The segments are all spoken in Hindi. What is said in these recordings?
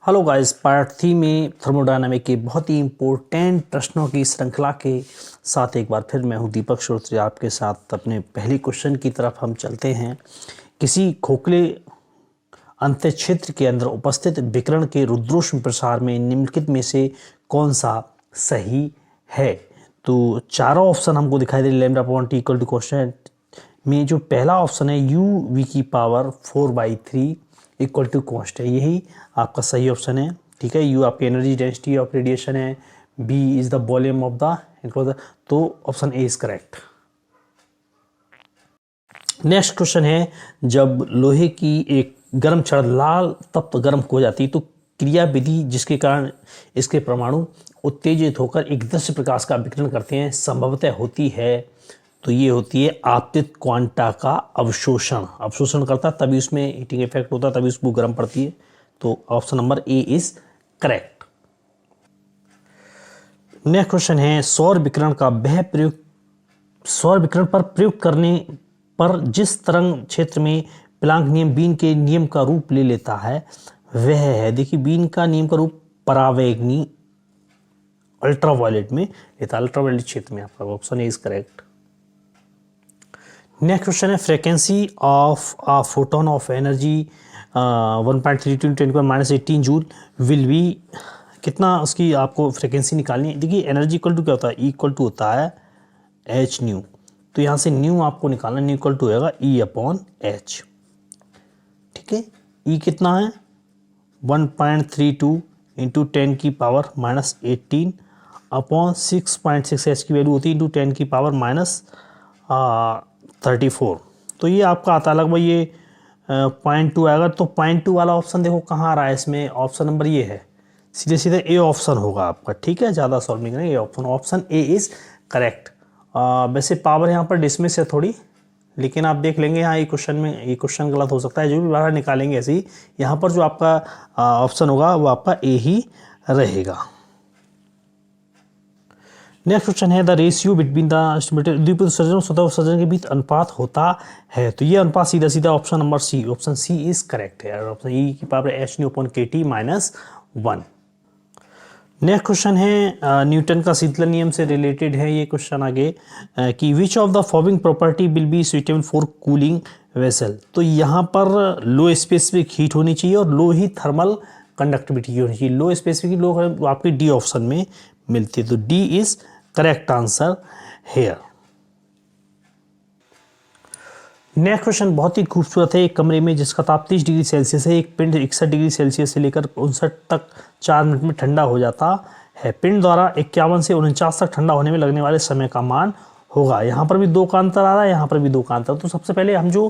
हेलो गाइस, पार्ट 3 में थर्मोडायनामिक के बहुत ही इम्पोर्टेंट प्रश्नों की श्रृंखला के साथ एक बार फिर मैं हूं दीपक श्रोत्री आपके साथ। अपने पहले क्वेश्चन की तरफ हम चलते हैं। किसी खोखले अंतःक्षेत्र के अंदर उपस्थित विकिरण के रुद्रोष्म प्रसार में निम्नलिखित में से कौन सा सही है? तो चारों ऑप्शन हमको दिखाई दे रहे। Lambda upon T equal to question में जो पहला ऑप्शन है u v की पावर 4/3 इक्वल टू कांस्टेंट, यही आपका सही ऑप्शन है। ठीक है, u आपकी एनर्जी डेंसिटी ऑफ रेडिएशन है, b is the volume of the enclosure, तो option A is correct. Next question है, जब लोहे की एक गर्म छड़ लाल तप्त गर्म हो जाती है तो क्रिया विधि जिसके कारण इसके परमाणु उत्तेजित होकर एक दृश्य प्रकाश का विकिरण करते हैं संभवतः होती है। तो ये होती है आपतित क्वांटा का अवशोषण करता है, तभी उसमें हीटिंग इफेक्ट होता है, तभी उसको गर्म पड़ती है। तो option number A is correct. Next question है, सौर विकिरण पर प्रयुक्त करने पर जिस तरंग क्षेत्र में प्लांक नियम बीन के नियम का रूप ले लेता है वह है, देखिए बीन का नियम का रूप परावैंगनी अल्ट्रावायलेट में लेता है, अल्ट्रावायलेट क्षेत्र में। आपका option A is correct. Next question है, frequency of a photon of energy 1.32 × 10⁻18 joule will be, कितना उसकी आपको फ्रीक्वेंसी निकालनी है। देखिए एनर्जी इक्वल टू क्या होता है, इक्वल टू होता है एच न्यू, तो यहाँ से न्यू आपको निकालना, न्यू इक्वल टू होगा E/H। ठीक है, ई कितना है 1.32 × 10⁻18 अपॉन 6.6 एच की वैल्यू होती है × 10⁻34। तो ये आपका आता है लगभग ये 0.2 आएगा। तो 0.2 वाला ऑप्शन देखो कहाँ आ रहा है इसमें, ऑप्शन नंबर ये है, सीधे सीधे ए ऑप्शन होगा आपका। ठीक है, ज़्यादा सॉल्व नहीं करेंगे, ऑप्शन ए इज करेक्ट। वैसे पावर यहाँ पर डिसमिस है थोड़ी, लेकिन आप देख लेंगे यहाँ ये क्वेश्चन गलत हो सकता है, जो भी बाहर निकालेंगे ऐसे ही यहाँ पर जो आपका ऑप्शन होगा वो आपका ए ही रहेगा। नेक्स्ट क्वेश्चन है, द रेशियो बिटवीन द द्विपद उत्सर्जन और स्वतः उत्सर्जन के बीच अनुपात होता है, तो ये अनुपात सीधा सीधा option number C, option C is correct है। ऑप्शन ई की पावर h/kT-1। नेक्स्ट क्वेश्चन है, न्यूटन का शीतलन नियम से रिलेटेड है ये क्वेश्चन आगे, कि which of the following property will be suitable for cooling vessel. तो यहाँ पर लो स्पेसिफिक हीट होनी चाहिए और लो ही थर्मल कंडक्टिविटी होनी चाहिए। लो स्पेसिफिक लो आपकी डी ऑप्शन में मिलती है, तो D is correct answer here. Next question बहुत ही खूबसूरत है। एक कमरे में जिसका ताप 30 डिग्री सेल्सियस है, एक पिंड 61 डिग्री सेल्सियस से लेकर 59 तक 4 मिनट में ठंडा हो जाता है। पिंड द्वारा 51 से 49 तक ठंडा होने में लगने वाले समय का मान होगा। यहाँ पर भी 2 का अंतर आ रहा है, यहाँ पर भी 2 का अंतर। तो सबसे पहले हम जो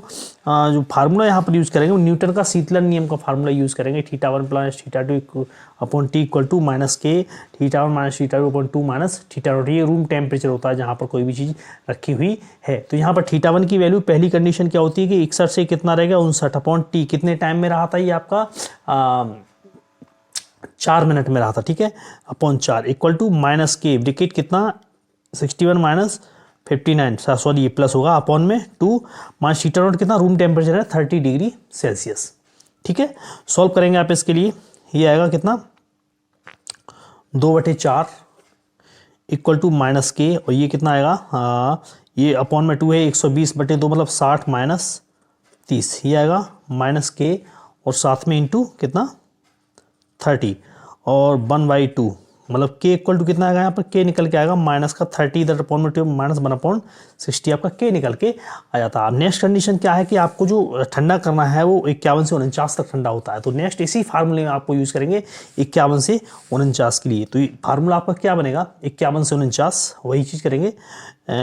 फार्मूला यहाँ पर यूज़ करेंगे वो न्यूटन का शीतलन नियम का फार्मूला यूज़ करेंगे, θ1 + θ2 upon T equal to minus K θ1 - θ2 upon 2 minus θ0। ये रूम टेम्परेचर होता है जहाँ पर कोई भी चीज़ रखी हुई है। तो यहाँ पर θ1 की वैल्यू पहली कंडीशन क्या होती है कि 61 से कितना रहेगा 59 अपॉन टी, कितने टाइम में रहा था ये आपका 4 मिनट में रहा था। ठीक है, अपॉन 4 इक्वल टू माइनस के ब्रैकेट कितना 61 - 59, सॉरी ये प्लस होगा, अपॉन में 2 माइनस θ0 कितना रूम टेम्परेचर है 30 डिग्री सेल्सियस। ठीक है, सॉल्व करेंगे आप इसके लिए, ये आएगा कितना 2/4 इक्वल टू माइनस के, और ये कितना आएगा ये अपॉन में 2 है 120/2 मतलब 60 माइनस 30, ये आएगा माइनस के और साथ में इंटू कितना 30 और 1/2 मतलब k इक्वल टू कितना आएगा, यहाँ पर k निकल के आएगा माइनस का 30 इधर अपॉन में माइनस 1/60 आपका k निकल के आ जाता है। अब नेक्स्ट कंडीशन क्या है कि आपको जो ठंडा करना है वो 51 से 49 तक ठंडा होता है। तो नेक्स्ट इसी फार्मूले में आपको यूज़ करेंगे 51 से 49 के लिए। तो फार्मूला आपका क्या बनेगा 51 से 49, वही चीज़ करेंगे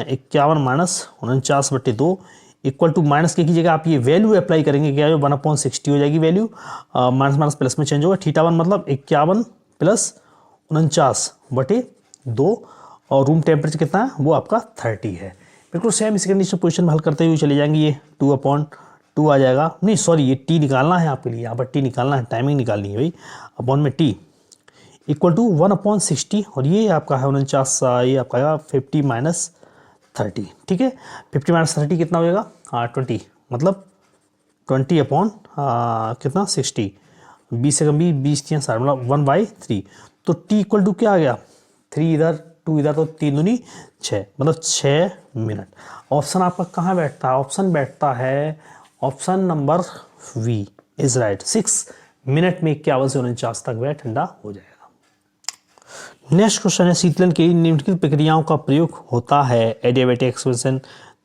51 माइनस 49/2 इक्वल टू माइनस के की जगह आप ये वैल्यू अप्लाई करेंगे, क्या है 1/60 हो जाएगी वैल्यू, माइनस माइनस प्लस में चेंज होगा। θ1 मतलब 51 + 49/2 और रूम टेम्परेचर कितना है वो आपका 30 है। बिल्कुल सेम इस कंडीशन पोजीशन में हल करते हुए चले जाएंगे, ये 2/2 आ जाएगा, नहीं सॉरी ये टी निकालना है आपके लिए, यहाँ पर टी निकालना है, टाइमिंग निकालनी है भाई, अपॉन में टी इक्वल टू 1/60 और ये आपका है 49, ये आपका आएगा 50 - 30। ठीक है, 50 - 30 कितना होगा 20, मतलब 20 अपॉन कितना 60 20 से कम 20 मतलब 1/3। तो t इक्वल टू क्या आ गया, 3 इधर 2 इधर, तो 3 दूनी 6 मतलब 6 मिनट। ऑप्शन आपका कहाँ बैठता है, ऑप्शन बैठता है option number B is right. 6 minute में 51 से 49 तक वह ठंडा हो जाएगा। नेक्स्ट क्वेश्चन है शीतलन के लिए निम्नलिखित प्रक्रियाओं का प्रयोग होता है एडियाबैटिक एक्सपेंशन।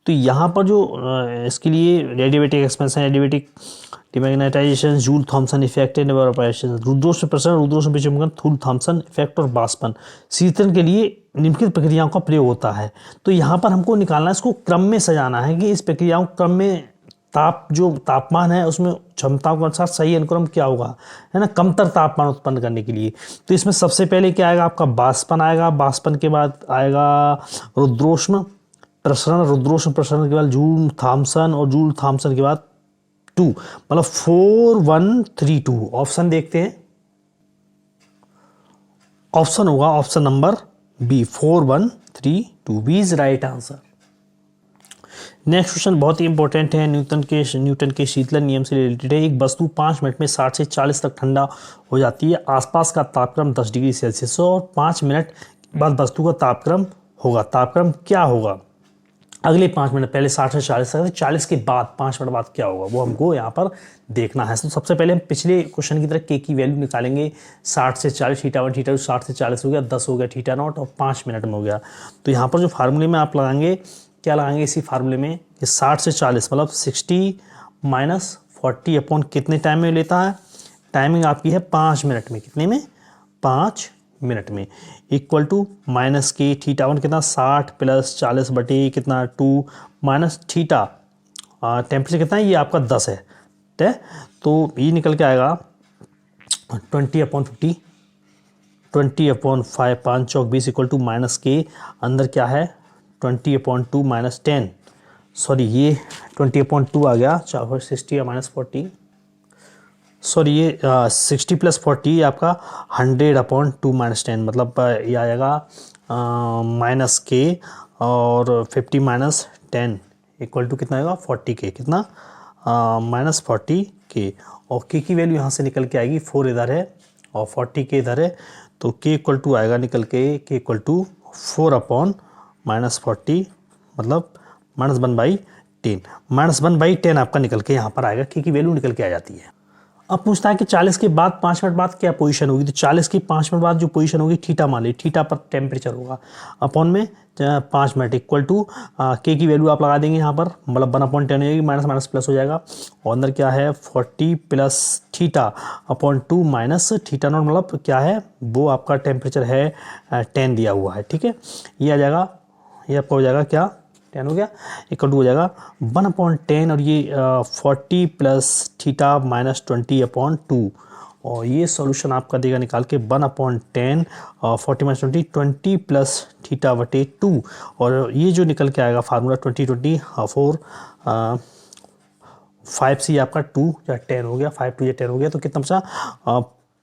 तो यहाँ पर जो इसके लिए adiabatic expansion, adiabatic demagnetisation, Joule Thomson effect and evaporation, रुद्रोष्म प्रसरण, रुद्रोष्म विचंपन, थूल थॉमसन इफेक्ट और बाष्पन शीतलन के लिए निम्नलिखित प्रक्रियाओं का प्रयोग होता है। तो यहाँ पर हमको निकालना है, इसको क्रम में सजाना है कि इस प्रक्रियाओं क्रम में जो तापमान है उसमें क्षमताओं के अनुसार सही अनुक्रम क्या होगा, है ना, कमतर तापमान उत्पन्न करने के लिए। तो इसमें सबसे पहले क्या आएगा आपका बाष्पन आएगा, बाष्पन के बाद आएगा रुद्रोष्म प्रसरण, रुद्रोष्म प्रसरण के बाद जूल थॉमसन और जूल थॉमसन के बाद 2 मतलब 4 1 3 2। ऑप्शन देखते हैं, ऑप्शन होगा option number B 4 1 3 2 B is right answer. Next question बहुत ही इंपॉर्टेंट है, न्यूटन के शीतलन नियम से रिलेटेड है। एक वस्तु 5 मिनट में 60 से 40 तक ठंडा हो जाती है, आसपास का तापक्रम 10 डिग्री सेल्सियस और 5 मिनट बाद वस्तु का तापक्रम होगा। तापक्रम क्या होगा अगले 5 मिनट, पहले 60 से 40 तक, 40 के बाद 5 मिनट बाद क्या होगा वो हमको यहाँ पर देखना है। तो सबसे पहले हम पिछले क्वेश्चन की तरह के की वैल्यू निकालेंगे। 60 से 40 थीटा 1 थीटा 2, 60 से 40 हो गया, 10 हो गया थीटा नॉट और 5 मिनट में हो गया। तो यहाँ पर जो फार्मूले में आप लगाएंगे, क्या लगाएंगे इसी फार्मूले में कि 60 से 40 मतलब 60 माइनस 40 अपॉन कितने टाइम में लेता है, टाइमिंग आपकी है 5 मिनट में, कितने में 5 मिनट में, इक्वल टू माइनस के थीटा 1 कितना 60 प्लस 40 बटे कितना 2 माइनस थीटा टेम्परेचर कितना है ये आपका 10 है, ठीक है। तो ये निकल के आएगा 20/50, 20/5 5 चौक 20 इक्वल टू माइनस के अंदर क्या है 20/2 माइनस 10, सॉरी ये 20/2 आ गया, 60 या माइनस 40, सॉरी ये 60 प्लस 40 आपका 100/2 माइनस 10 मतलब ये आएगा माइनस के और 50 माइनस 10 इक्वल टू कितना आएगा 40 के, कितना माइनस 40 के। और के की वैल्यू यहाँ से निकल के आएगी, 4 इधर है और 40 के इधर है, तो के इक्वल टू आएगा निकल के इक्वल टू 4/-40 मतलब -1/10, -1/10 आपका निकल के यहाँ पर आएगा, के की वैल्यू निकल के आ जाती है। अब पूछता है कि 40 के बाद 5 मिनट बाद क्या पोजीशन होगी, तो 40 की 5 मिनट बाद जो पोजीशन होगी थीटा मान ली, थीटा पर टेम्परेचर होगा अपॉन में 5 मिनट इक्वल टू के की वैल्यू आप लगा देंगे यहाँ पर, मतलब 1/10 हो जाएगी, माइनस माइनस प्लस हो जाएगा और अंदर क्या है 40 plus theta upon 2 minus theta naught मतलब क्या है वो आपका टेम्परेचर है 10 दिया हुआ है, ठीक है। ये आ जाएगा, ये आपका हो जाएगा क्या 10 हो गया, इक्वल टू हो जाएगा 1/10 और ये 40 प्लस थीटा माइनस 20/2 और ये सॉल्यूशन आपका देगा निकाल के 1/10 40 माइनस 20 प्लस थीटा बटे 2 और ये जो निकल के आएगा फार्मूला 20 5 से आपका 2 या 10 हो गया, 5 2 या 10 हो गया, तो कितना बचा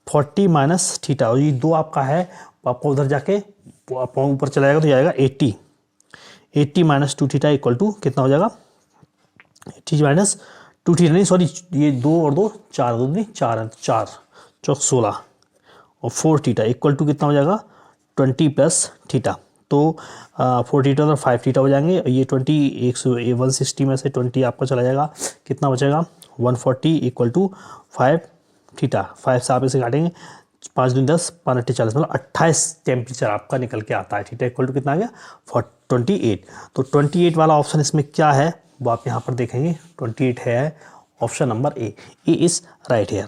40 माइनस थीटा और ये 2 आपका है, आपको उधर जाके ऊपर चला जाएगा तो जाएगा 80 माइनस 2 थीटा इक्वल टू कितना हो जाएगा 80 माइनस 2 थीटा नहीं सॉरी ये 2 और 2 4 2 नहीं 4 है, 4 चौक 16 और 4 थीटा इक्वल टू कितना हो जाएगा 20 प्लस थीटा, तो 4 थीटा और 5 थीटा हो जाएंगे, ये 160 में से 20 आपका चला जाएगा, कितना बचेगा 140 इक्वल टू 5 थीटा, 5 से आप इसे काटेंगे 5 दूनी 10 5 8 40 मतलब 28 टेम्परेचर आपका निकल के आता है, थीटा इक्वल टू कितना आ गया 28। तो 28 वाला ऑप्शन इसमें क्या है वो आप यहाँ पर देखेंगे 28 है option number A is right here.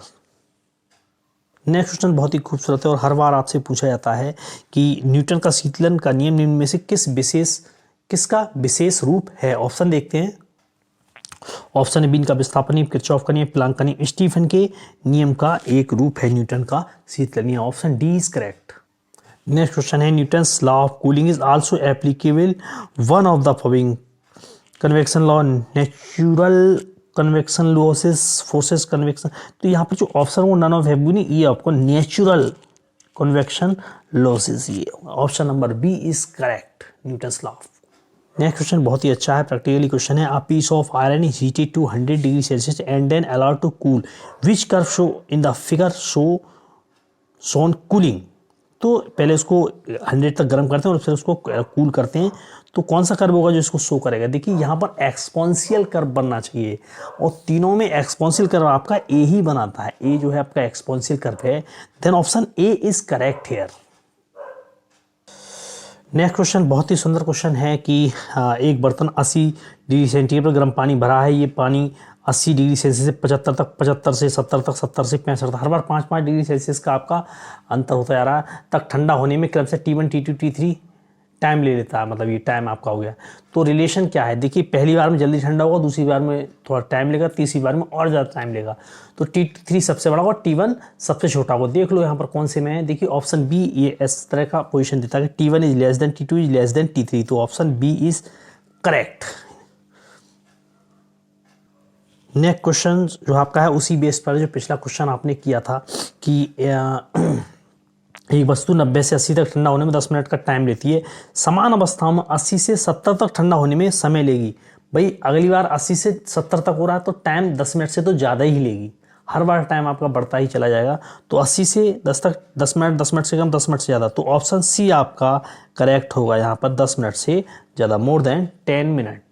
Next question बहुत ही खूबसूरत है और हर बार आपसे पूछा जाता है कि न्यूटन का शीतलन का नियम निम्न में से किसका विशेष रूप है। ऑप्शन देखते हैं, ऑप्शन बी का विस्थापन नियम, किरचॉफ का नियम, प्लांक का नियम, स्टीफन के नियम का एक रूप है न्यूटन का शीतलन नियम, option D is correct. Next question है Newton's law of cooling is also applicable one of the following, convection law, natural convection losses, forces convection, तो यहाँ पर जो ऑप्शन वो नन ऑफ है नहीं, ये आपको नेचुरल कन्वेक्शन लॉसेस, ये option number B is correct Newton's law of. Next question बहुत ही अच्छा है, प्रैक्टिकली क्वेश्चन है। A piece of iron is heated to 100 degree Celsius and then allowed to cool, which curve show in the figure shown cooling. तो पहले उसको 100 तक गर्म करते हैं और फिर उसको कूल करते हैं, तो कौन सा कर्व होगा जो इसको शो करेगा। देखिए यहाँ पर एक्सपोनेंशियल कर्व बनना चाहिए, और तीनों में एक्सपोनेंशियल कर्व आपका ए ही बनाता है, ए जो है आपका एक्सपोनेंशियल कर्व है। Then option A is correct here. Next question बहुत ही सुंदर क्वेश्चन है कि एक बर्तन 80 डिग्री सेंटीग्रेड पर गर्म पानी भरा है। ये पानी 80 डिग्री सेल्सियस से 75 तक, 75 से 70 तक, 70 से 65 तक, हर बार 5-5 डिग्री सेल्सियस का आपका अंतर होता जा रहा है तक ठंडा होने में क्रम से T1 T2 T3 टाइम ले लेता है। मतलब ये टाइम आपका हो गया। तो रिलेशन क्या है, देखिए पहली बार में जल्दी ठंडा होगा, दूसरी बार में थोड़ा टाइम लेगा, तीसरी बार में और ज़्यादा टाइम लेगा। तो T3 सबसे बड़ा होगा, T1 सबसे छोटा होगा। देख लो यहाँ पर कौन से में है। देखिए ऑप्शन बी ये इस तरह का पोजीशन देता है कि T1 is less than T2 is less than T3, तो option B is correct. Next question जो आपका है उसी बेस पर जो पिछला क्वेश्चन आपने किया था कि एक वस्तु 90 से 80 तक ठंडा होने में 10 मिनट का टाइम लेती है, समान अवस्था में 80 से 70 तक ठंडा होने में समय लेगी। भाई अगली बार 80 से 70 तक हो रहा है तो टाइम 10 मिनट से तो ज़्यादा ही लेगी, हर बार टाइम आपका बढ़ता ही चला जाएगा। तो 80 से 10 तक 10 मिनट, 10 मिनट से कम, 10 मिनट से ज़्यादा, तो ऑप्शन सी आपका करेक्ट होगा यहाँ पर, 10 मिनट से ज़्यादा, मोर देन 10 मिनट।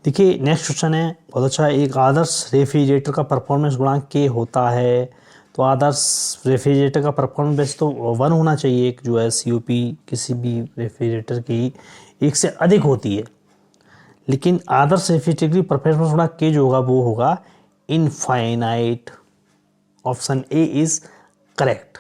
देखिए नेक्स्ट क्वेश्चन है बहुत अच्छा है। एक आदर्श रेफ्रिजरेटर का परफॉर्मेंस गुणांक के होता है। तो आदर्श रेफ्रिजरेटर का परफॉर्मेंस बेस तो 1 होना चाहिए, एक जो है COP किसी भी रेफ्रिजरेटर की 1 से अधिक होती है, लेकिन आदर्श रेफ्रिजरेटर की परफॉर्मेंस गुणांक के जो होगा वो होगा infinite. Option A is correct.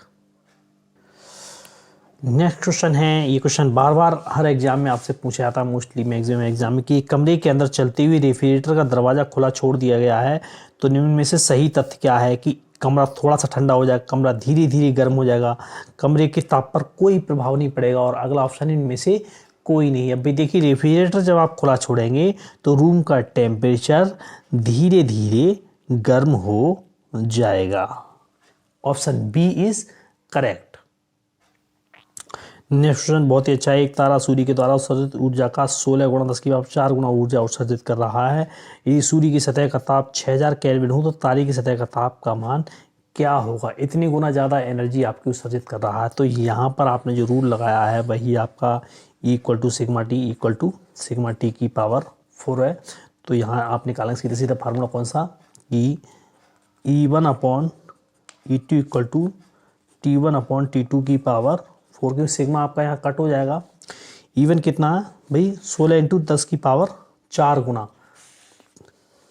Next question है, ये क्वेश्चन बार बार हर एग्जाम में आपसे पूछा जाता है, मोस्टली मैक्सिमम एग्जाम में, कि कमरे के अंदर चलते हुए रेफ्रिजरेटर का दरवाज़ा खुला छोड़ दिया गया है, तो निम्न में से सही तथ्य क्या है। कि कमरा थोड़ा सा ठंडा हो जाएगा, कमरा धीरे धीरे गर्म हो जाएगा, कमरे के ताप पर कोई प्रभाव नहीं पड़ेगा, और अगला ऑप्शन इनमें से कोई नहीं। अब भी देखिए रेफ्रिजरेटर जब आप खुला छोड़ेंगे तो रूम का टेम्परेचर धीरे धीरे गर्म हो जाएगा। Option B is correct. Next question बहुत ही अच्छा है। एक तारा सूर्य के द्वारा उत्सर्जित ऊर्जा का 16 गुणा 10 की पावर 4 गुना ऊर्जा उत्सर्जित कर रहा है। यदि सूर्य की सतह का ताप 6000 केल्विन हो तो तारे की सतह का ताप का मान क्या होगा। इतनी गुना ज़्यादा एनर्जी आपकी उत्सर्जित कर रहा है। तो यहाँ पर आपने जो रूल लगाया है वही आपका E = T की पावर 4 है। तो यहाँ आप निकालेंगे सीधे सीधा फार्मूला कौन सा, कि E1/E2 = T1/T2 की पावर 4, क्योंकि सिग्मा आपका यहाँ कट हो जाएगा। इवन कितना है भाई, 16 × 10 की पावर 4 गुना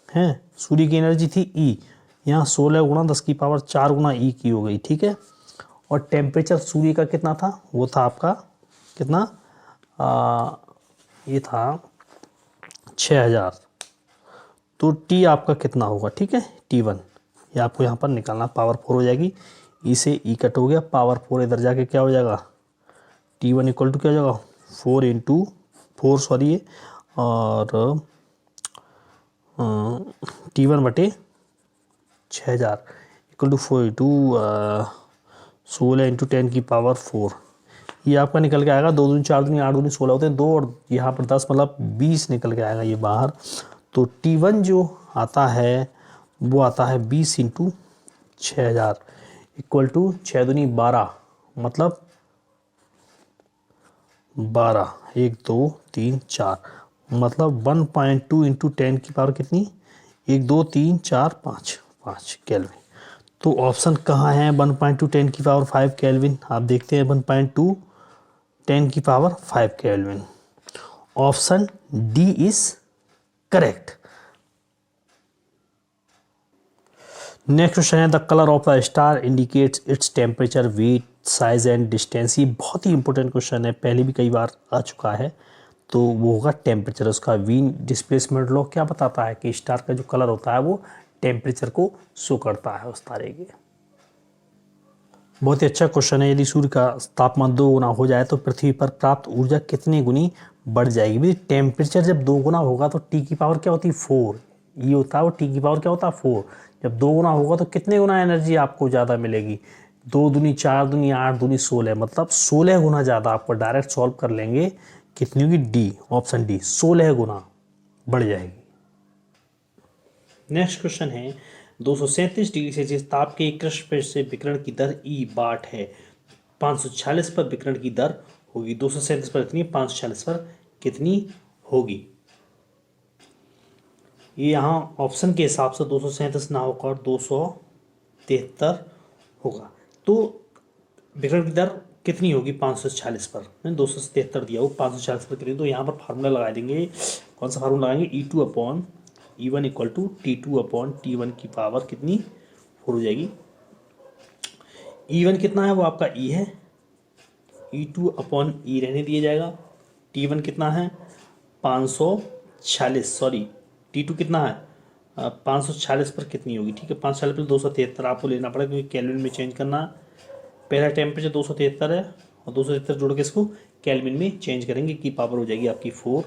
है। सूर्य की एनर्जी थी E, यहाँ 16 गुणा 10 की पावर 4 गुना E की हो गई, ठीक है। और टेम्परेचर सूर्य का कितना था, वो था आपका कितना, ये था 6000, तो T आपका कितना होगा, ठीक है, T1, ये आपको यहाँ पर निकालना, पावर 4 हो जाएगी। E से E कट हो गया, पावर 4 इधर जाके क्या हो जाएगा, T1 = क्या हो जाएगा, 4 × 4 सॉरी, और T1/6000 = 4 × 16 × 10 की पावर 4। ये आपका निकल के आएगा 2 दूनी 4 दूनी 8 दूनी 16 होते हैं, 2 और यहाँ पर 10 मतलब 20 निकल के आएगा ये बाहर। तो T1 जो आता है वो आता है 20 × 6000 = 6 दूनी 12, मतलब 12, 1 2 3 4, मतलब 1.2 × 10 की पावर कितनी, 1 2 3 4 5 केल्विन। तो ऑप्शन कहाँ है, 1.2 10 की पावर 5 केल्विन। आप देखते हैं 1.2 10 की power 5 kelvin. Option D is correct. Next question है, the colour of the star indicates its temperature, weight, size and distance. ये बहुत ही इंपॉर्टेंट क्वेश्चन है, पहले भी कई बार आ चुका है। तो वो होगा टेम्परेचर। उसका वीन डिस्प्लेसमेंट लॉ क्या बताता है कि स्टार का जो कलर होता है वो टेम्परेचर को शो करता है उस तारे के। बहुत ही अच्छा क्वेश्चन है। यदि सूर्य का तापमान 2 गुना हो जाए तो पृथ्वी पर प्राप्त ऊर्जा कितनी गुनी बढ़ जाएगी। भाई टेम्परेचर जब 2 गुना होगा तो T की पावर क्या होती है, 4, ये होता है वो T की पावर क्या होता है, 4। जब 2 गुना होगा तो कितने गुना एनर्जी आपको ज़्यादा मिलेगी, 2 दूनी 4 दूनी 8 दूनी 16, मतलब 16 गुना ज़्यादा। आपको डायरेक्ट सॉल्व कर लेंगे कितनी होगी, डी, ऑप्शन डी 16 गुना बढ़ जाएगी। नेक्स्ट क्वेश्चन है 237 डिग्री सेल्सियस ताप के एक कृष्ण पृष्ठ से विकिरण की दर ई बाट है, 546 पर विकिरण की दर होगी, 237 पर कितनी, 546 पर कितनी होगी। ये यहाँ ऑप्शन के हिसाब से 237 ना होकर 273 होगा। तो विकिरण की दर कितनी होगी 546 पर, मैंने 273 दिया हो, 546 पर कितनी, तो यहाँ पर फार्मूला लगा देंगे। कौन सा फार्मूला लगाएंगे, E2 upon E1 equal to T2 upon T1 की पावर कितनी 4 हो जाएगी। E1 कितना है, वो आपका E है, E2 अपॉन E रहने दिया जाएगा। T1 कितना है 546, सॉरी T2 कितना है 546 पर कितनी होगी, ठीक है 546 पर 273 आपको लेना पड़ेगा क्योंकि केल्विन में चेंज करना है। पहला टेम्परेचर 273 है और 273 जोड़ के इसको केल्विन में चेंज करेंगे की पावर हो जाएगी आपकी 4।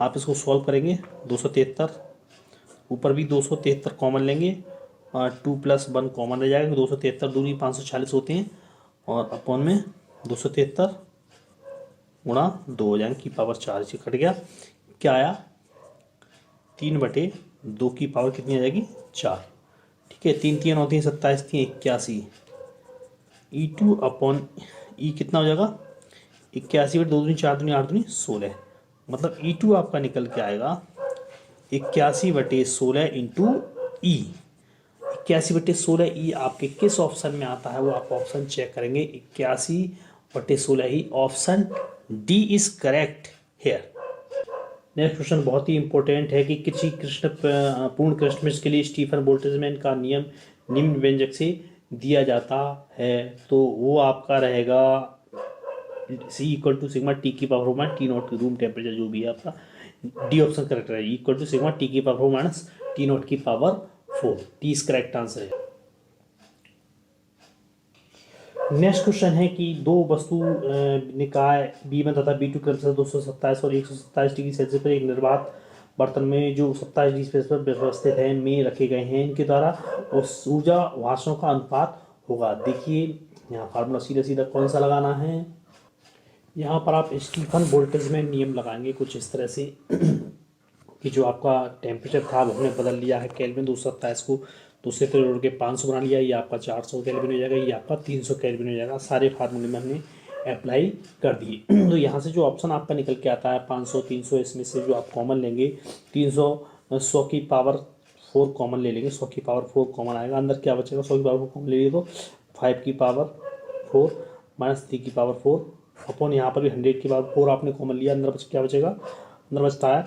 आप इसको सॉल्व करेंगे, 273 ऊपर भी 273 कॉमन लेंगे और 2 + 1 कॉमन रह जाएगा, 273 दूनी 546 होते हैं और अपॉन में 273 गुणा 2 हो जाएंगे की पावर 4 से कट गया, क्या आया 3/2 की पावर कितनी आ जाएगी 4, ठीक है। 3 3 होती हैं 27, 81, E2 अपॉन E कितना हो जाएगा 81/2 दूनी 4 दूनी 8 दूनी 16, मतलब E2 आपका निकल के आएगा 81/16 इंटू ई। 81/16 ई आपके किस ऑप्शन में आता है वो आप ऑप्शन चेक करेंगे, 81/16 ही, option D is correct here. Next question बहुत ही इंपॉर्टेंट है कि किसी पूर्ण कृष्णमृग के लिए स्टीफन बोल्ट्जमैन का नियम निम्न व्यंजक से दिया जाता है, तो वो आपका रहेगा C equal to sigma T की पावर माइनस टी नॉट की रूम टेम्परेचर जो भी है आपका, डी ऑप्शन करेक्ट है, इक्वल टू सिग्मा टी की पावर माइनस टी नॉट की power 4, T is correct answer है। नेक्स्ट क्वेश्चन है कि दो वस्तु निकाय B1 तथा B2 क्रमशः 227 और 127 डिग्री सेल्सियस पर एक निर्वात बर्तन में जो 27 डिग्री सेल्सियस पर व्यवस्थित है में रखे गए हैं, इनके द्वारा उस ऊर्जा वाष्पों का अनुपात होगा। देखिए यहाँ फार्मूला सीधा सीधा कौन सा लगाना है, यहाँ पर आप स्टीफन बोल्ट्जमैन नियम लगाएंगे कुछ इस तरह से कि जो आपका टेम्परेचर था वो हमने बदल लिया है केल्विन 227 को दूसरे पे जोड़ के 500 बना लिया, ये आपका 400 केल्विन हो जाएगा, ये आपका 300 केल्विन हो जाएगा। सारे फार्मूले में हमने अप्लाई कर दिए। तो यहाँ से जो ऑप्शन आपका निकल के आता है 500 300, इसमें से जो आप कॉमन लेंगे 300 100 की पावर 4 कॉमन ले लेंगे, 100 की पावर 4 कॉमन आएगा, अंदर क्या बचेगा 100 की पावर 4 कॉमन ले लिए तो 5 की पावर 4 माइनस 3 की पावर 4 अपॉन यहाँ पर भी 100 की पावर 4 आपने कॉमन लिया, अंदर क्या बचेगा, अंदर बचता है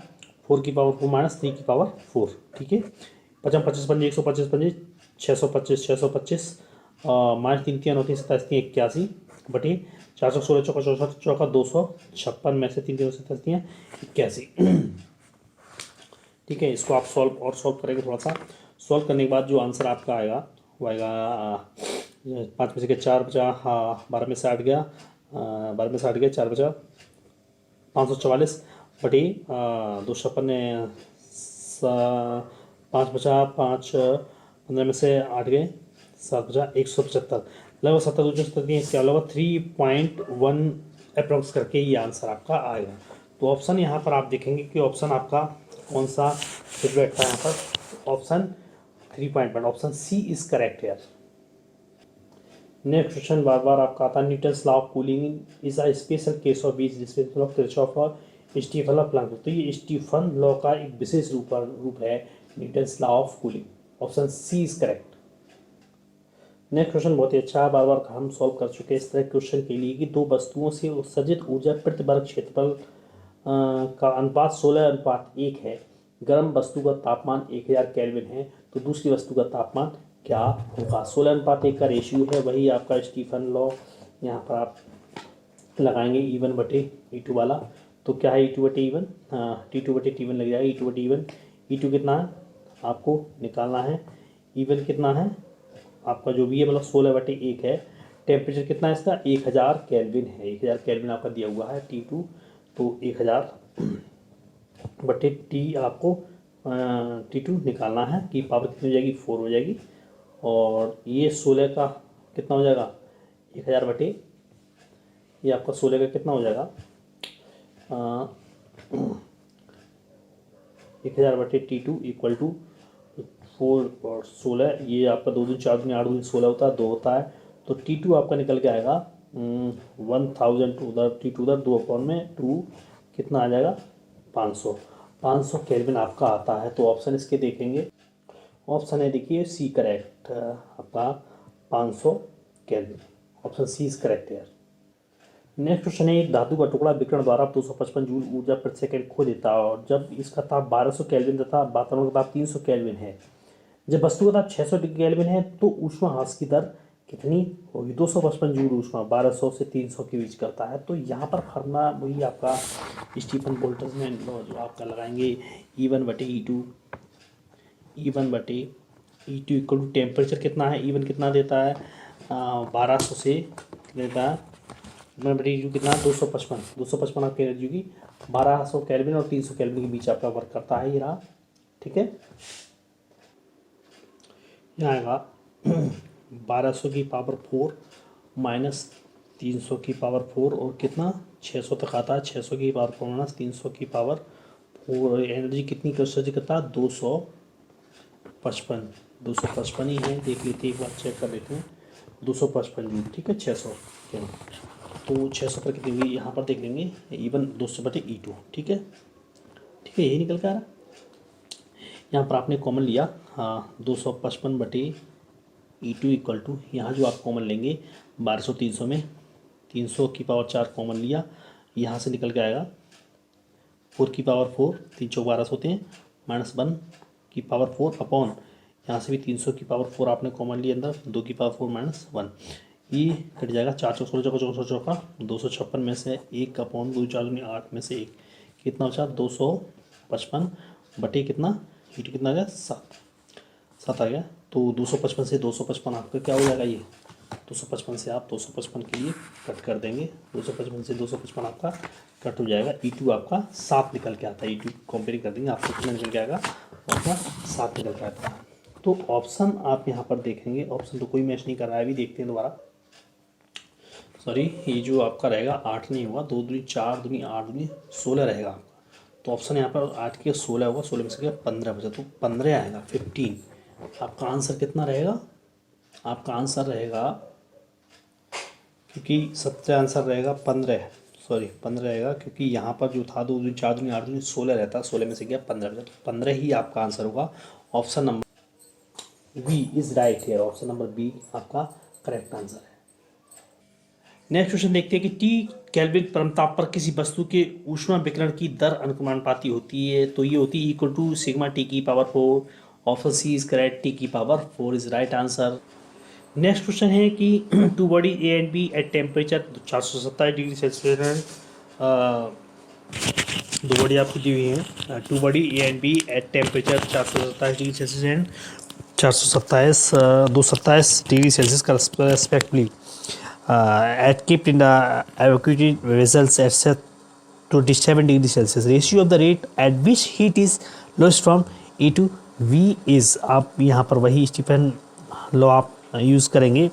4 की पावर 4 माइनस 3 की पावर 4, ठीक है। 50 55 पंजे 125 पंजे 625 625 माइनस 3 3 9 27 81 बटे 416 चौका 64 चौका 256 में से 3 3 27 81, ठीक है। इसको आप सॉल्व करेंगे, थोड़ा सा सॉल्व करने के बाद जो आंसर आपका आएगा वो आएगा 5 में से 4 बचा, 12 में से 8 गया, 12 में से 8 गया, 4 बचा 544 बटे 256 5 बचा 5 15 में से 8 गए 7 बचा 175, लगभग 70 क्या लगभग 3.1 अप्रॉक्स करके ये आंसर आपका आएगा। तो ऑप्शन यहाँ पर आप देखेंगे कि ऑप्शन आपका कौन सा फिट बैठता है, यहाँ पर option 3.1, option C is correct यार। नेक्स्ट क्वेश्चन बार बार आपका आता है, Newton's law of cooling is a special case of beach displacement of Kirchhoff law Stefan law Planck. तो ये स्टीफन लॉ का एक विशेष रूप है Newton's law of cooling, option C is correct. Next question बहुत ही अच्छा है, बार बार हम सॉल्व कर चुके हैं इस तरह क्वेश्चन के लिए कि दो वस्तुओं से उत्सर्जित ऊर्जा प्रति वर्ग क्षेत्रफल का अनुपात 16:1 है, गर्म वस्तु का तापमान 1000 केल्विन है, तो दूसरी वस्तु का तापमान क्या होगा। 16:1 का रेशियो है, वही आपका स्टीफन लॉ यहाँ पर आप लगाएंगे E1/E2 वाला, तो क्या है E2/E1, T2/T1 लग जाएगा, E2/E1, E2 कितना है आपको निकालना है, E1 कितना है आपका जो भी है मतलब 16/1 है, टेम्परेचर कितना है इसका 1000 केल्विन है, 1000 केल्विन आपका दिया हुआ है T2, तो 1000/T आपको T2 निकालना है कि पावर कितनी हो जाएगी 4 हो जाएगी, और ये 16 का कितना हो जाएगा 1000 बटे ये आपका 16 का कितना हो जाएगा 1000/T2 इक्वल टू 4 और 16, ये आपका 2 दूनी 4 दूनी 8 दूनी 16 होता है, 2 होता है, तो T2 आपका निकल के आएगा 1000 उधर T2 उधर 2/2 कितना आ जाएगा 500 केल्विन आपका आता है। तो ऑप्शन इसके देखेंगे, ऑप्शन है देखिए सी करेक्ट आपका 500 Kelvin, option C is correct यार। नेक्स्ट क्वेश्चन है, एक धातु का टुकड़ा विकिरण द्वारा 255 जूल ऊर्जा प्रति सेकंड खो देता है और जब इसका ताप 1200 केल्विन तथा वातावरण का ताप 300 केल्विन है, जब वस्तु का ताप 600 केल्विन है तो ऊष्मा ह्रास की दर कितनी होगी। 255 जूल ऊष्मा 1200 से 300 के बीच करता है। तो यहाँ पर फॉर्मूला वही आपका स्टीफन बोल्ट्जमैन लॉ जो आपका लगाएंगे E1/E2 इक्वल टू टेम्परेचर कितना है, E1 कितना देता है 1200 से देता है E2 कितना 255 आपकी एनर्जी की 1200 केल्विन और 300 केल्विन के बीच आपका वर्क करता है ये रहा। ठीक है, यहाँ आएगा 1200 की पावर 4 माइनस 300 की पावर 4 और कितना 600 तक आता है, 600 की पावर 4 माइनस 300 की पावर 4, एनर्जी कितनी कंसिडर करता है 255 ही है, देख लेते हैं एक बार चेक कर लेते हैं 255 जूल। ठीक है 600 क्या तो 600 पर कितनी हुई यहाँ पर देख लेंगे E1 200/E2। ठीक है यही निकल के आ रहा है। यहाँ पर आपने कॉमन लिया 255/E2 इक्वल टू यहाँ जो आप कॉमन लेंगे 1200 300 में 300 की पावर 4 कॉमन लिया, यहाँ से निकल के आएगा 4 की पावर 4 3 चौक 12 होते हैं माइनस 1 की पावर 4 अपॉन यहाँ से भी 300 की पावर 4 आपने कॉमन लिया अंदर 2 की पावर 4 माइनस 1, ये कट जाएगा 4 चौक 16 चौका 256 में से 1 अपॉन 2 4 दूनी 8 में से 1 कितना बचा 255 बटे कितना E2 कितना आ गया 7 आ गया। तो 255 से 255 आपका क्या हो जाएगा ये 255 से आप 255 के लिए कट कर देंगे, 255 से 255 आपका कट हो जाएगा, E2 आपका 7 निकल के आता है। E2 कंपेयर कर देंगे आपको कितना निकल के आएगा आपका 7 निकल के आता है। तो ऑप्शन आप यहाँ पर देखेंगे, ऑप्शन तो कोई मैच नहीं कर रहा है, अभी देखते हैं दोबारा, सॉरी ये जो आपका रहेगा 8 नहीं होगा, 2 दूनी 4 दूनी 8 दूनी 16 रहेगा आपका। तो ऑप्शन यहाँ पर 8 के 16 होगा, 16 में से 15 बचा तो 15 आएगा 15। आपका आंसर कितना रहेगा, आपका आंसर रहेगा क्योंकि 17 आंसर रहेगा 15 रहेगा क्योंकि यहाँ पर जो था 2 दूनी 4 दूनी 8 दूनी 16 रहता, 16 में से गया 15 बचा तो 15 ही आपका आंसर होगा। Option number B is right है, ऑप्शन नंबर बी आपका करेक्ट आंसर है। नेक्स्ट क्वेश्चन देखते हैं कि T केल्विन परमताप पर किसी वस्तु के ऊष्मा विकिरण की दर अनुपाती होती है, तो ये होती है इक्वल टू सिग्मा T की power 4, option C is correct, T की power 4 is right answer. Next question है कि two body A and B at temperature 427 degree Celsius, दो बॉडी आपकी दी हुई है, two body A and B at temperature 427 degree Celsius and 227 degree Celsius का respectively at kept in the evacuated vessels at set to 27 degree Celsius. Ratio of the rate at which heat is lost from E to V is, आप यहाँ पर वही स्टीफन लॉ आप यूज़ करेंगे,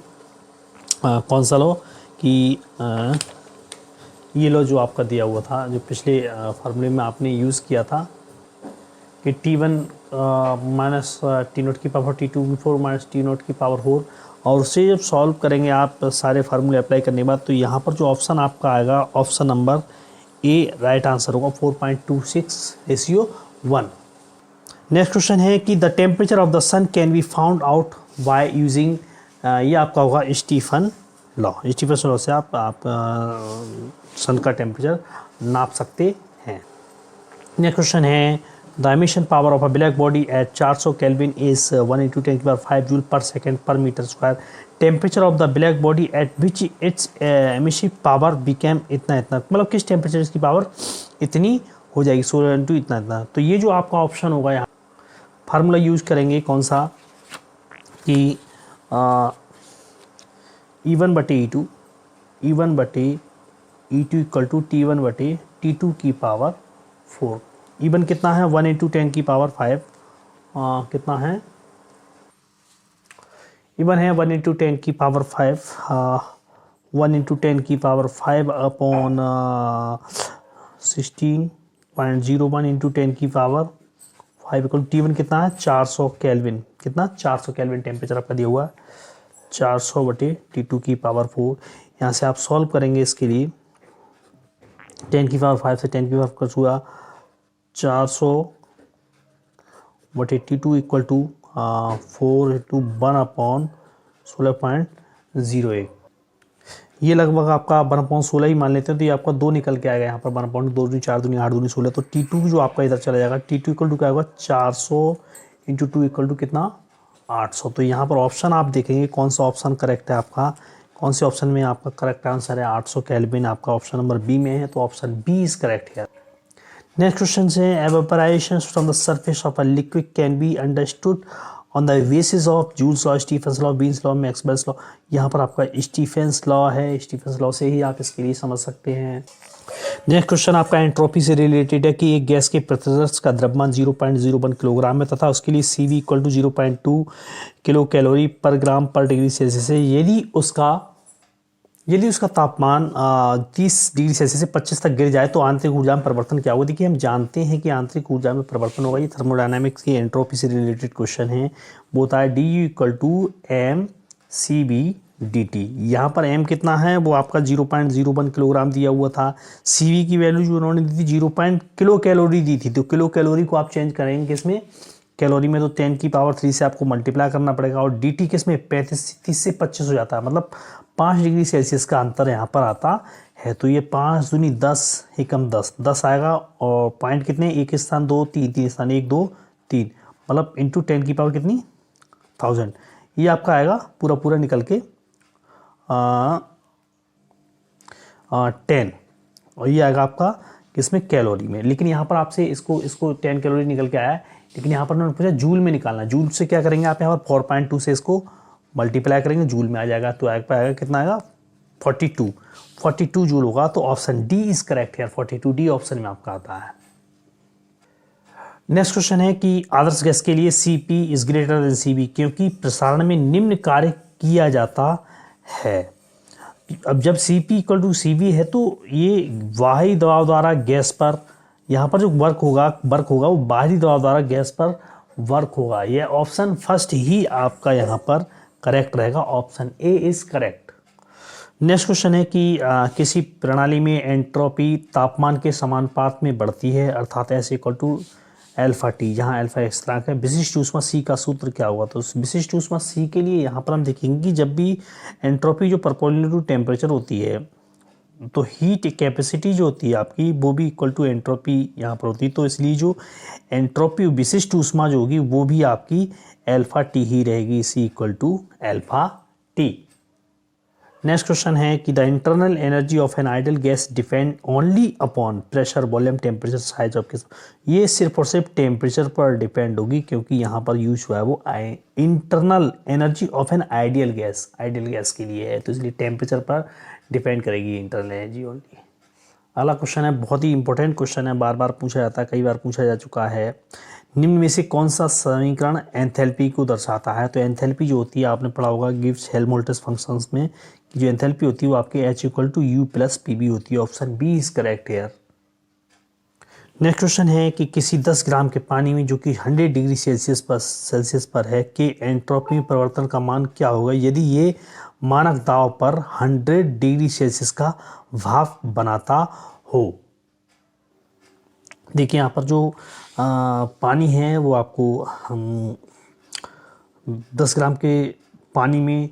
कौन सा लॉ कि ये लॉ जो आपका दिया हुआ था जो पिछले फार्मूले में आपने यूज़ किया था कि T1 माइनस T0 की पावर T2 4 माइनस T0 की पावर 4, और उससे जब सॉल्व करेंगे आप सारे फार्मूले अप्लाई करने के बाद तो यहाँ पर जो ऑप्शन आपका आएगा option number A right answer होगा 4.26:1। नेक्स्ट क्वेश्चन है कि the temperature of the sun can be found out by using, ये आपका होगा स्टीफन लॉ से आप सन का टेम्परेचर नाप सकते हैं। नेक्स्ट क्वेश्चन है the emission power of a black body at 400 kelvin is 1 × 10⁵ joule per second per metre square, temperature of the black body at which its emissive power became इतना, मतलब किस टेम्परेचर इसकी पावर इतनी हो जाएगी 16 × इतना। तो ये जो आपका ऑप्शन होगा यहाँ फार्मूला यूज करेंगे कौन सा कि E1/E2 इक्वल टू T1/T2 की पावर 4। E1 कितना है 1 × 10 की पावर 5, कितना है E1 है 1 × 10 की पावर 5, 1 × 10 की पावर 5 अपॉन 16.01 इंटू 10 की पावर 5 इक्वल T1 कितना है 400 केल्विन, कितना 400 केल्विन टेम्परेचर आपका दिया हुआ है, 400 बटे T2 की पावर 4। यहाँ से आप सॉल्व करेंगे इसके लिए, 10 की पावर 5 से 10 की पावर कट हुआ 400 बटे T2 इक्वल टू 4 इंटू 1/16.01। ये लगभग आपका 1/16 ही मान लेते हैं, तो ये आपका 2 निकल के आएगा यहाँ पर, 1/2 दूनी 4 दूनी 8 दूनी 16। तो T2 जो आपका इधर चला जाएगा, T2 इक्वल टू क्या होगा 400 इंटू 2 इक्वल टू कितना 800। तो यहाँ पर ऑप्शन आप देखेंगे कौन सा ऑप्शन करेक्ट है आपका, कौन से ऑप्शन में आपका करेक्ट आंसर है 800 केल्विन, आपका ऑप्शन नंबर बी में है, तो ऑप्शन बी इज करेक्ट है। नेक्स्ट क्वेश्चन है evaporation from the surface of a liquid can be understood on the basis of joules law, Stephen's law, beans law, Maxwell's law. यहाँ पर आपका स्टीफेंस लॉ है, स्टीफेंस लॉ से ही आप इसके लिए समझ सकते हैं। नेक्स्ट क्वेश्चन आपका एंट्रोपी से रिलेटेड है कि एक गैस के प्रतिशत का द्रव्यमान 0.01 किलोग्राम है तथा उसके लिए CV equal to 0.2 kilo calorie per gram पर डिग्री सेल्सियस है। यदि उसका तापमान 30 डिग्री सेल्सियस से 25 तक गिर जाए तो आंतरिक ऊर्जा में परिवर्तन क्या होगा। देखिए हम जानते हैं कि आंतरिक ऊर्जा में परिवर्तन होगा, ये थर्मोडायनामिक्स की एंट्रोपी से रिलेटेड क्वेश्चन है। वो होता है DU equal to mCV dt। यहाँ पर m कितना है, वो आपका 0.01 किलोग्राम दिया हुआ था। CV की वैल्यू जो उन्होंने दी थी 0. किलो कैलोरी दी थी, तो किलो कैलोरी को आप चेंज करेंगे किसमें, कैलोरी में, तो 10 की पावर 3 से आपको मल्टीप्लाई करना पड़ेगा। और dt किसमें 35 से 25 हो जाता है, मतलब 5 डिग्री सेल्सियस का अंतर यहाँ पर आता है। तो ये 5 दूनी 10 एकम 10 आएगा, और पॉइंट कितने, एक स्थान 2 3, 3 स्थान 1 2 3, मतलब इंटू 10 की पावर कितनी 1000। ये आपका आएगा पूरा निकल के 10, और ये आएगा आपका किसमें कैलोरी में। लेकिन यहाँ पर आपसे इसको 10 कैलोरी निकल के आया है, लेकिन यहाँ पर उन्होंने पूछा जूल में निकालना। जूल से क्या करेंगे आप, यहाँ पर 4.2 से इसको मल्टीप्लाई करेंगे, जूल में आ जाएगा, तो आएगा कितना आएगा 42 जूल होगा। तो ऑप्शन डी इज करेक्ट है, 42 डी ऑप्शन में आपका आता है। नेक्स्ट क्वेश्चन है कि आदर्श गैस के लिए Cp is greater than Cv क्योंकि प्रसारण में निम्न कार्य किया जाता है। अब जब Cp इक्वल टू Cv है तो ये बाहरी दबाव द्वारा गैस पर, यहाँ पर जो वर्क होगा वो बाहरी दबाव द्वारा गैस पर वर्क होगा। ये ऑप्शन फर्स्ट ही आपका यहाँ पर करेक्ट रहेगा, option A is correct. Next question है कि किसी प्रणाली में एंट्रोपी तापमान के समानुपात में बढ़ती है, अर्थात S equal to alpha T, जहाँ अल्फा एक स्थिरांक है। विशिष्ट ऊष्मा C का सूत्र क्या होगा, तो विशिष्ट ऊष्मा C के लिए यहाँ पर हम देखेंगे कि जब भी एंट्रोपी जो प्रोपोर्शनल टू टेम्परेचर होती है, तो हीट कैपेसिटी जो होती है आपकी वो भी इक्वल टू एंट्रोपी यहाँ पर होती है। तो इसलिए जो एंट्रोपी विशिष्ट ऊष्मा जो होगी वो भी आपकी अल्फा टी ही रहेगी, C equal to alpha T. Next question है कि the internal energy of an ideal gas depend only upon pressure, volume, temperature, size of gas. ये सिर्फ और सिर्फ टेम्परेचर पर डिपेंड होगी, क्योंकि यहाँ पर यूज हुआ है वो internal energy of an ideal gas के लिए है, तो इसलिए टेम्परेचर पर डिपेंड करेगी इंटरनल एनर्जी ओनली। अगला क्वेश्चन है, बहुत ही इंपॉर्टेंट क्वेश्चन है, बार बार पूछा जाता है, कई बार पूछा जा चुका है। निम्न में से कौन सा समीकरण एंथैल्पी को दर्शाता है। तो एंथैल्पी जो होती है आपने पढ़ा होगा गिब्स हेल्महोल्ट्ज़ फंक्शंस में, जो एंथैल्पी होती है वो आपके H equal to U plus PB होती है। Option B is correct here. Next question है कि किसी 10 ग्राम के पानी में जो कि 100 डिग्री सेल्सियस पर है के एंट्रोपी में परिवर्तन का मान क्या होगा यदि ये मानक दाब पर 100 डिग्री सेल्सियस का भाप बनाता हो। देखिए यहाँ पर जो पानी है वो आपको 10 ग्राम के पानी में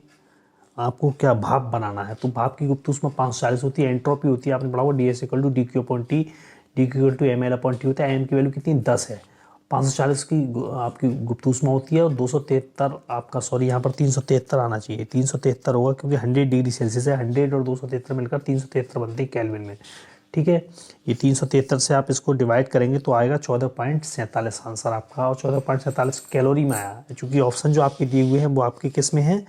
आपको क्या भाप बनाना है, तो भाप की गुप्त ऊष्मा 540 होती है। एंट्रोपी होती है आपने पढ़ा हुआ DS equal to DQ upon T, DQ equal to ML upon T होता है। M की वैल्यू कितनी 10 है, 540 की आपकी गुप्त ऊष्मा होती है, और 273 आपका यहाँ पर 373 आना चाहिए, 373 होगा क्योंकि 100 डिग्री सेल्सियस है, 100 और 273 मिलकर 373 बनते हैं केल्विन में। ठीक है, ये 373 से आप इसको डिवाइड करेंगे तो आएगा 14.47 आंसर आपका, और 14.47 कैलोरी में आया। चूँकि ऑप्शन जो आपके दिए हुए हैं वो आपके किस में है,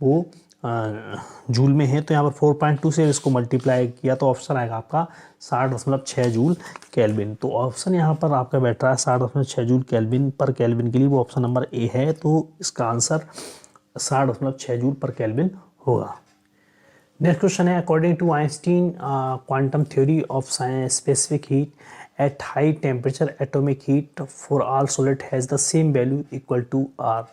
वो जूल में है, तो यहाँ पर 4.2 से इसको मल्टीप्लाई किया तो ऑप्शन आएगा आपका 60.6 जूल केल्विन। तो ऑप्शन यहाँ पर आपका बैठ रहा है 60.6 जूल केल्विन पर केल्विन के लिए, वो ऑप्शन नंबर ए है, तो इसका आंसर 60.6 जूल पर केल्विन होगा। नेक्स्ट क्वेश्चन है, according to Einstein quantum theory of specific heat at high temperature atomic heat for all solid has the same value equal to R.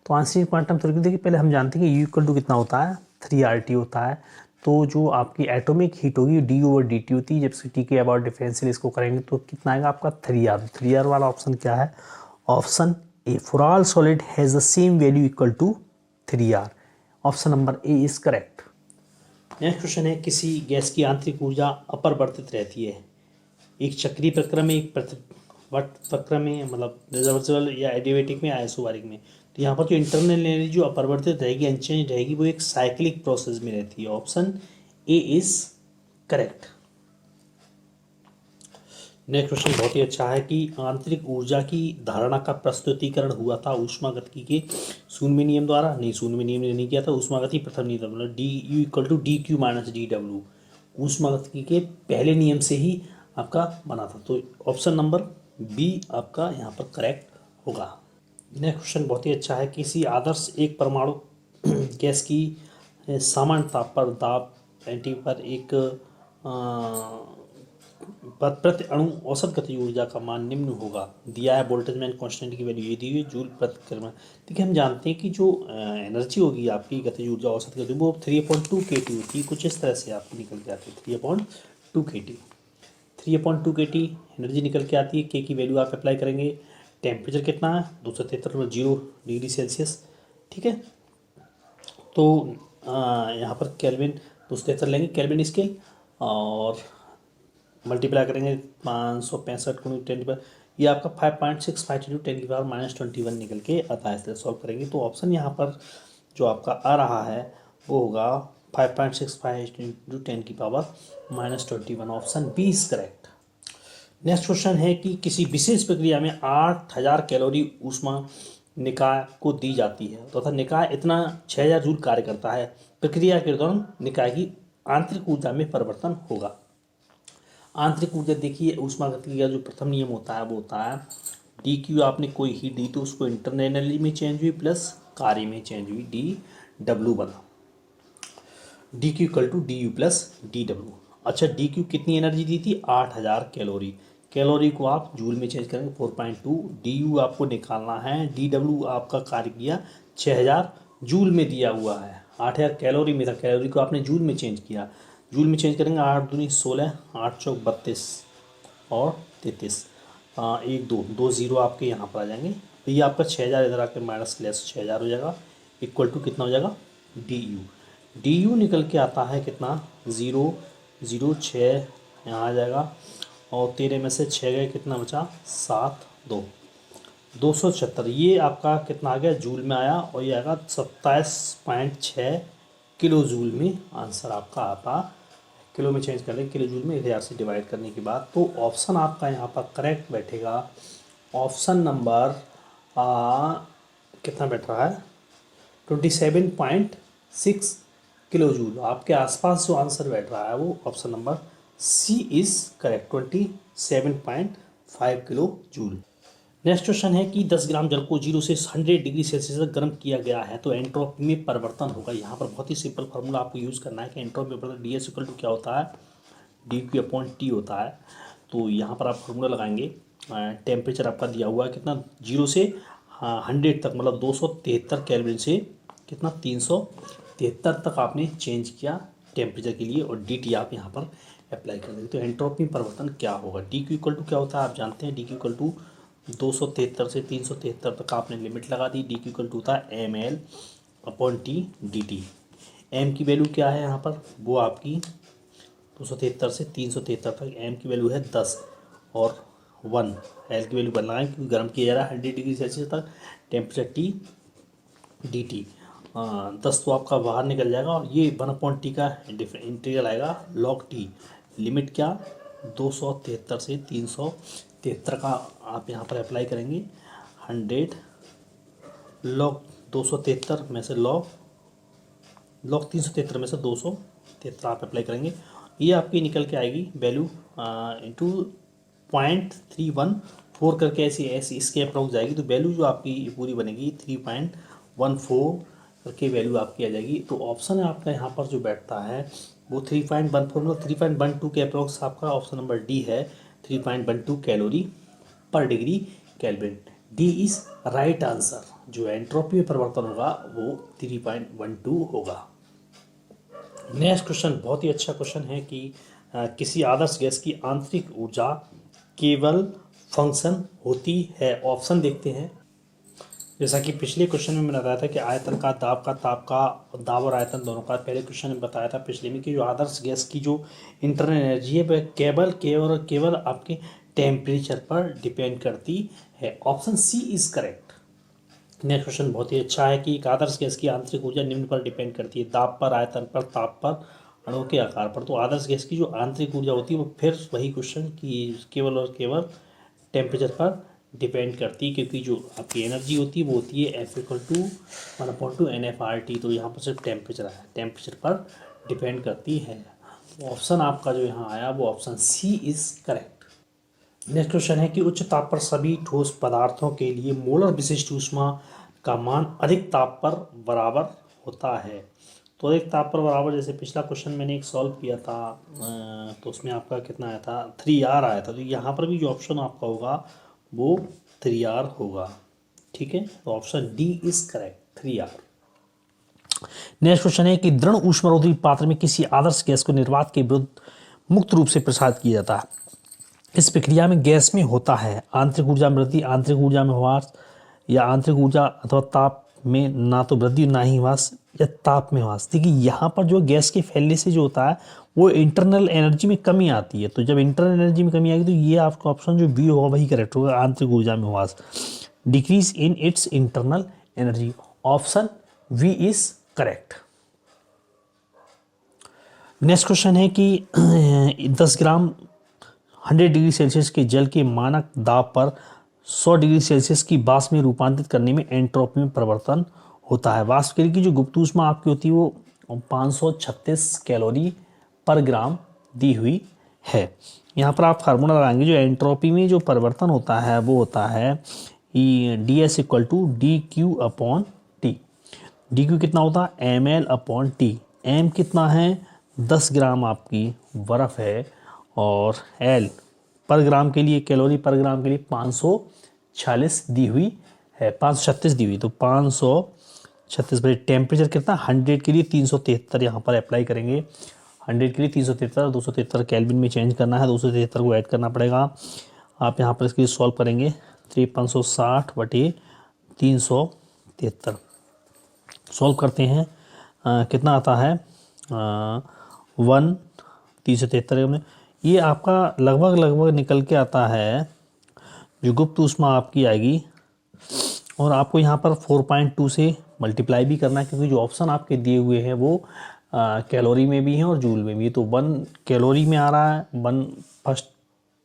तो आइंस्टीन क्वांटम थ्योरी देखिए, पहले हम जानते हैं कि यू इक्वल टू कितना होता है, 3RT होता है। तो जो आपकी एटॉमिक हीट होगी D/dt होती है, जब टी के अबाउट डिफरेंशियल इसको करेंगे तो कितना आएगा आपका 3R। 3R वाला ऑप्शन क्या है, option A, for all solid has the same value equal to 3R। Option number A is correct. Next question है, किसी गैस की आंतरिक ऊर्जा अपरिवर्तित रहती है एक चक्रीय प्रक्रम में, एक प्रतिवर्त प्रक्रम में, मतलब रिवर्सिबल या एडिवेटिक में, आइसोबारिक में। तो यहाँ पर जो इंटरनल एनर्जी जो अपरिवर्तित रहेगी, अनचेंज रहेगी, वो एक साइक्लिक प्रोसेस में रहती है। Option A is correct. Next question बहुत ही अच्छा है कि आंतरिक ऊर्जा की धारणा का प्रस्तुतिकरण हुआ था ऊष्मागतिकी के शून्य नियम द्वारा। नहीं, शून्य नियम ने नहीं किया था, ऊष्मागतिकी प्रथम नियम, मतलब DU=DQ-DW ऊष्मागतिकी के पहले नियम से ही आपका बना था। तो ऑप्शन नंबर बी आपका यहाँ पर करेक्ट होगा। नेक्स्ट क्वेश्चन बहुत ही अच्छा है, किसी आदर्श एक परमाणु गैस की सामान्य ताप पर दाब एंटी पर एक प्रति अणु औसत गति ऊर्जा का मान निम्न होगा। दिया है बोल्टजमैन कांस्टेंट की वैल्यू ये दी हुई, जूल प्रति किलोमीटर। देखिए, हम जानते हैं कि जो एनर्जी होगी आपकी गतिज ऊर्जा औसत गति, वो 3/2 kT होती है। कुछ इस तरह से आपको निकल के आती है 3/2 kT। 3/2 kT एनर्जी निकल के आती है। के की वैल्यू आप अप्लाई करेंगे। टेम्परेचर कितना है, 273.0 डिग्री सेल्सियस। ठीक है, तो यहाँ पर केल्विन 273 लेंगे केल्विन स्केल, और मल्टीप्लाई करेंगे 565 × 10 पर, ये आपका 5.65 × 10⁻21 निकल के आता है। इसलिए सॉल्व करेंगे तो ऑप्शन यहाँ पर जो आपका आ रहा है वो होगा 5.65 × 10⁻21। Option B is correct. Next question है कि किसी विशेष प्रक्रिया में 8000 कैलोरी ऊष्मा निकाय को दी जाती है, तथा निकाय इतना 6000 जूल कार्य करता है। प्रक्रिया के दौरान निकाय की आंतरिक ऊर्जा में परिवर्तन होगा। आंतरिक ऊर्जा देखिए, ऊष्मागतिकी का जो प्रथम नियम होता है वो होता है DQ, आपने कोई हीट दी तो उसको इंटरनली में चेंज हुई प्लस कार्य में चेंज हुई, DW बना। DQ=DU+DW। अच्छा, DQ कितनी एनर्जी दी थी, 8000 कैलोरी। कैलोरी को आप जूल में चेंज करेंगे 4.2। DU आपको निकालना है, DW आपका कार्य किया 6000 जूल में दिया हुआ है। 8000 कैलोरी में था, कैलोरी को आपने जूल में चेंज किया। जूल में चेंज करेंगे, 8 दूनी 16, 8 चौक 32 और 33, 1 2 0 आपके यहाँ पर आ जाएंगे। तो ये आपका 6000 इधर आकर माइनस लेस 6000 हो जाएगा, इक्वल टू कितना हो जाएगा, DU निकल के आता है कितना, 0.06 यहाँ आ जाएगा, और 13 में से 6 गए, कितना बचा, 7 276। ये आपका कितना आ गया, जूल में आया, और ये आएगा 27.6 किलो जूल में आंसर आपका आता। किलो में चेंज कर लेंगे, किलो जूल में 1000 से डिवाइड करने के बाद, तो ऑप्शन आपका यहाँ पर करेक्ट बैठेगा। ऑप्शन नंबर कितना बैठ रहा है, 27.6 किलो जूल। आपके आसपास जो आंसर बैठ रहा है वो option number C is correct, 27.5 kilo joule. Next question है कि 10 ग्राम जल को 0 से 100 डिग्री सेल्सियस तक गर्म किया गया है तो एंट्रोपी में परिवर्तन होगा। यहाँ पर बहुत ही सिंपल फार्मूला आपको यूज़ करना है कि एंट्रोपी में परिवर्तन DS क्या होता है, DQ/T होता है। तो यहाँ पर आप फार्मूला लगाएंगे। टेम्परेचर आपका दिया हुआ है कितना, 0 से 100 तक, मतलब 273 केल्विन से कितना, 373 तक आपने चेंज किया टेम्परेचर के लिए, और DT आप यहाँ पर अप्लाई कर देंगे। तो एंट्रोपी में परिवर्तन क्या होगा, DQ क्या होता है आप जानते हैं, DQ 273 से 373 तक आपने लिमिट लगा दी। DQ होता है ml/T dt। m की वैल्यू क्या है यहाँ पर, वो आपकी 273 से 373 तक m की वैल्यू है 10, और 1 L की वैल्यू बनाएं क्योंकि गर्म किया जा रहा है 100 डिग्री सेल्सियस तक। टेम्परेचर T dt 10 तो आपका बाहर निकल जाएगा, और ये 1/T का इंटीग्रल आएगा log T। लिमिट क्या, 273 से 373 का आप यहाँ पर अप्लाई करेंगे। 100 log 273 में से log 373 में से 273 आप अप्लाई करेंगे, ये आपकी निकल के आएगी वैल्यू इंटू 0.314 करके ऐसी इसके अप्रोक्स जाएगी। तो वैल्यू जो आपकी पूरी बनेगी 3.14 करके वैल्यू आपकी आ जाएगी। तो ऑप्शन है आपका यहाँ पर जो बैठता है वो 3.14 मतलब 3.12 के अप्रोक्स आपका ऑप्शन नंबर डी है, 3.12 कैलोरी पर degree kelvin. D is right answer. जो एंट्रोपी में परिवर्तन होगा वो 3.12 होगा। नेक्स्ट क्वेश्चन बहुत ही अच्छा क्वेश्चन है कि किसी आदर्श गैस की आंतरिक ऊर्जा केवल फंक्शन होती है। ऑप्शन देखते हैं। जैसा कि पिछले क्वेश्चन में मैंने बताया था कि आयतन का दाब और आयतन दोनों का, पहले क्वेश्चन में बताया था पिछले में कि जो आदर्श गैस की जो इंटरनल एनर्जी है वह केवल आपके टेम्परेचर पर डिपेंड करती है। Option C is correct. Next question बहुत ही अच्छा है कि एक आदर्श गैस की आंतरिक ऊर्जा निम्न पर डिपेंड करती है: दाब पर, आयतन पर, ताप पर, अणु के आकार पर। तो आदर्श गैस की जो आंतरिक ऊर्जा होती है वो फिर वही क्वेश्चन कि केवल और केवल टेम्परेचर पर डिपेंड करती है, क्योंकि जो आपकी एनर्जी होती है वो होती है F=1/2 NFRT। तो यहाँ पर सिर्फ टेम्परेचर आया, टेम्परेचर पर डिपेंड करती है। ऑप्शन आपका जो यहाँ आया वो option C is correct. Next question है कि उच्च ताप पर सभी ठोस पदार्थों के लिए मोलर विशिष्ट ऊष्मा का मान अधिक ताप पर बराबर होता है। तो अधिक ताप पर बराबर, जैसे पिछला क्वेश्चन मैंने एक सॉल्व किया था तो उसमें आपका कितना आया था, 3R आया था। तो यहाँ पर भी जो ऑप्शन आपका होगा वो 3R होगा। ठीक है, तो option D is correct, 3R। Next question है कि दृढ़ ऊष्मारोधी पात्र में किसी आदर्श गैस को निर्वात के विरुद्ध मुक्त रूप से प्रसारित किया जाता है। इस प्रक्रिया में गैस में होता है आंतरिक ऊर्जा में वृद्धि, आंतरिक ऊर्जा में ह्रास, या आंतरिक ऊर्जा अथवा ताप में ना तो वृद्धि ना ही ह्रास, या ताप में ह्रास। देखिए यहाँ पर जो गैस के फैलने से जो होता है वो इंटरनल एनर्जी में कमी आती है। तो जब इंटरनल एनर्जी में कमी आएगी तो ये आपका ऑप्शन जो बी होगा वही करेक्ट होगा, आंतरिक ऊर्जा में ह्रास, decrease in its internal energy. Option B is correct. Next question है कि 10 ग्राम 100 डिग्री सेल्सियस के जल के मानक दाब पर 100 डिग्री सेल्सियस की वाष्प में रूपांतरित करने में एंट्रोपी में परिवर्तन होता है। वाष्प की जो गुप्त ऊष्मा आपकी होती है वो 536 कैलोरी पर ग्राम दी हुई है। यहाँ पर आप फार्मूला लगाएंगे, जो एंट्रोपी में जो परिवर्तन होता है वो होता है DS=dQ/T। dQ कितना होता है, ml/T। m कितना है, 10 ग्राम आपकी बर्फ़ है, और L पर ग्राम के लिए, कैलोरी पर ग्राम के लिए 546 दी हुई है, 536 दी हुई। तो 536 बटे टेम्परेचर कितना, 100 के लिए 373 यहाँ पर अप्लाई करेंगे। 100 के लिए 373, 273 केल्विन में चेंज करना है, 273 को ऐड करना पड़ेगा। आप यहाँ पर इसके लिए सॉल्व करेंगे, 560 बटे 373 सॉल्व करते हैं, कितना आता है 373 में ये आपका लगभग निकल के आता है, जो गुप्त ऊष्मा आपकी आएगी। और आपको यहाँ पर 4.2 से मल्टीप्लाई भी करना है, क्योंकि जो ऑप्शन आपके दिए हुए हैं वो कैलोरी में भी हैं और जूल में भी। तो 1 कैलोरी में आ रहा है, 1 फर्स्ट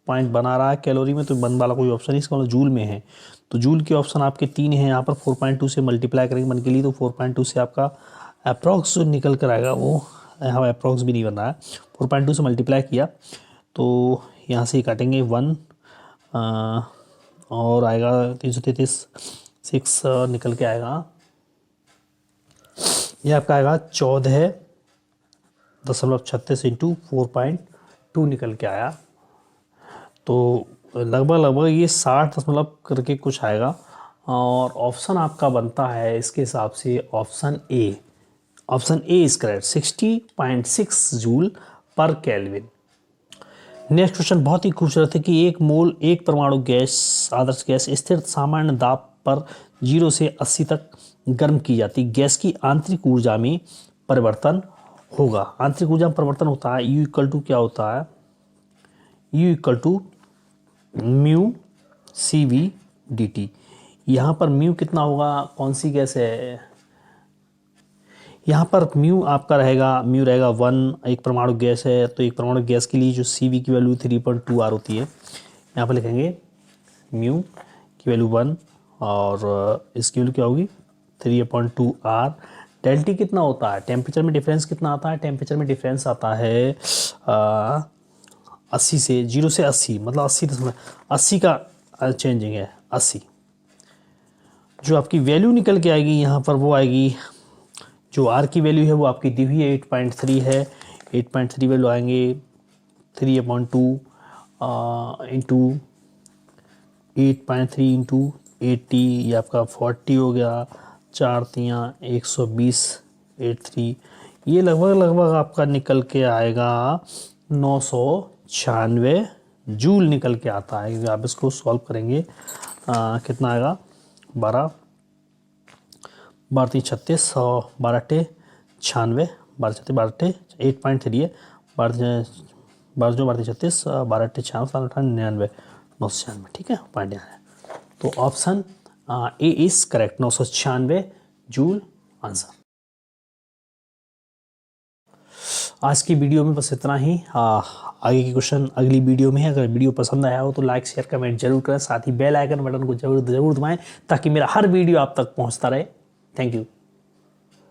पॉइंट बना रहा है कैलोरी में, तो 1 वाला कोई ऑप्शन नहीं, इसका मतलब जूल में है। तो जूल के ऑप्शन आपके 3 हैं यहाँ पर। 4.2 से मल्टीप्लाई करेंगे 1 के लिए, तो 4.2 से आपका अप्रॉक्स जो निकल कर आएगा वो यहाँ अप्रॉक्स भी नहीं बन रहा है। 4.2 से मल्टीप्लाई किया तो यहाँ से काटेंगे 1 और आएगा 333, 6 निकल के आएगा, ये आपका आएगा 14.36 इंटू 4.2 निकल के आया। तो लगभग ये 60 दशमलव करके कुछ आएगा। और ऑप्शन आपका बनता है इसके हिसाब से option A. Option A is correct, 60.6 joule पर केल्विन। नेक्स्ट क्वेश्चन बहुत ही खूबसूरत है कि एक परमाणु गैस, आदर्श गैस स्थिर सामान्य दाब पर 0 से 80 तक गर्म की जाती गैस की आंतरिक ऊर्जा में परिवर्तन होगा। आंतरिक ऊर्जा में परिवर्तन होता है, U इक्वल टू क्या होता है, U equal to mu CV/dt। यहाँ पर म्यू कितना होगा, कौन सी गैस है, यहाँ पर म्यू आपका रहेगा, म्यू रहेगा 1। एक परमाणु गैस है तो एक परमाणु गैस के लिए जो CV की वैल्यू 3.2R होती है, यहाँ पर लिखेंगे म्यू की वैल्यू 1 और इसकी वैल्यू क्या होगी 3.2R। डेल्टी कितना होता है, टेम्परेचर में डिफरेंस कितना आता है, टेम्परेचर में डिफरेंस आता है 80 से 0 से 80, मतलब 80 का चेंजिंग है 80। जो आपकी वैल्यू निकल के आएगी यहाँ पर वो आएगी जो आर की वैल्यू है वो आपकी दी हुई है 8.3 है। 8.3 वैल्यू आएंगे 3/2 इंटू 8.3 इंटू 80, ये आपका 40 हो गया। 4×3 120 83, ये लगभग आपका निकल के आएगा 996 जूल निकल के आता है। क्योंकि आप इसको सॉल्व करेंगे कितना आएगा 12 3 36 और 12 टे 96, 12 36 12 टे 8.3 है, 12 3 36 12 टे 96 99 996, ठीक है पॉइंट यहाँ है। तो option A is correct, 996 joule answer. आज की वीडियो में बस इतना ही। आगे की क्वेश्चन अगली वीडियो में है। अगर वीडियो पसंद आया हो तो लाइक शेयर कमेंट जरूर करें, साथ ही बेल आइकन बटन को जरूर दबाएं ताकि मेरा हर वीडियो आप तक पहुंचता रहे। Thank you.